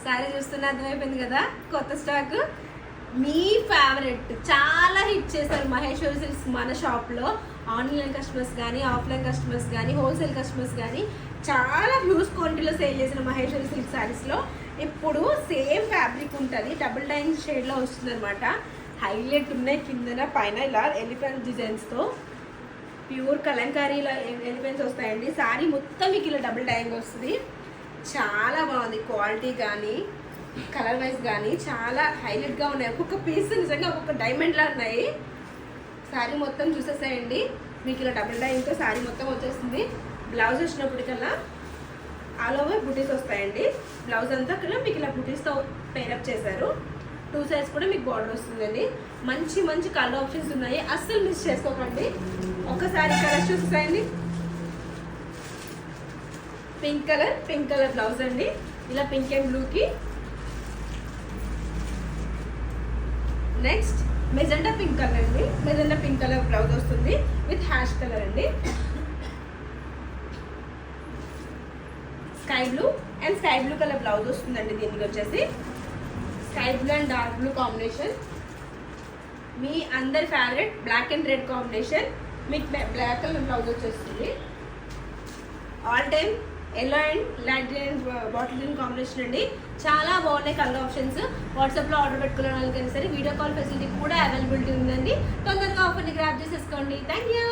Sorry చూస్తున్న అర్థమైపోయింది కదా, కొత్త స్టాక్. మీ ఫేవరెట్ చాలా హిట్ చేశారు మహేశ్వరి సిల్క్స్ మన షాప్లో. ఆన్లైన్ కస్టమర్స్ కానీ, ఆఫ్లైన్ కస్టమర్స్ కానీ, హోల్సేల్ కస్టమర్స్ కానీ చాలా హ్యూజ్ క్వాంటిటీలో సేల్ చేసిన మహేశ్వరి సిల్క్ శారీస్లో ఇప్పుడు సేమ్ ఫ్యాబ్రిక్ ఉంటుంది, డబుల్ డైన్ షేడ్లో వస్తుంది అనమాట. హైలైట్ ఉన్నాయి కిందన పైన ఇలా ఎలిఫెంట్ డిజైన్స్తో ప్యూర్ కలంకారీలో ఎలిఫెంట్స్ వస్తాయండి. శారీ మొత్తం మీకు ఇలా డబుల్ డైన్ వస్తుంది. చాలా బాగుంది క్వాలిటీ కానీ కలర్ వైజ్ కానీ చాలా హైలైట్గా ఉన్నాయి. ఒక్కొక్క పీస్ నిజంగా ఒక్కొక్క డైమండ్లా ఉన్నాయి. శారీ మొత్తం చూసేసాయండి. మీకు ఇలా డబుల్ డైన్తో శారీ మొత్తం వచ్చేస్తుంది. బ్లౌజ్ వచ్చినప్పటికల్లా ఆల్ ఓవర్ బుటీస్ వస్తాయండి. బ్లౌజ్ అంతా కూడా మీకు ఇలా బుటీస్తో పేరప్ చేశారు. 2 సైడ్స్ కూడా మీకు బార్డర్ వస్తుందండి. మంచి మంచి కలర్ ఆప్షన్స్ ఉన్నాయి, అస్సలు మిస్ చేసుకోకండి. ఒకసారి కలర్ చూసేసాయండి. పింక్ కలర్ బ్లౌజ్ అండి. ఇలా పింక్ అండ్ బ్లూకి. నెక్స్ట్ మెజెండా పింక్ కలర్ అండి. మెజెండా పింక్ కలర్ బ్లౌజ్ వస్తుంది విత్ హ్యాష్ కలర్ అండి. స్కై బ్లూ కలర్ బ్లౌజ్ వస్తుందండి. దీనికి వచ్చేసి sky blue and dark blue combination. మీ అందరి favourite black and red combination. మీకు బ్లాక్ కలర్ బ్లౌజ్ వచ్చేస్తుంది. All time yellow and light green bottle green combination అండి. చాలా బాగున్నాయి కలర్ ఆప్షన్స్. వాట్సాప్లో ఆర్డర్ పెట్టుకునే వాళ్ళకైనా సరే వీడియో కాల్ ఫెసిలిటీ కూడా అవైలబిలిటీ ఉందండి. తొందరగా ఆఫర్ని గ్రాప్ చేసేసుకోండి. Thank you.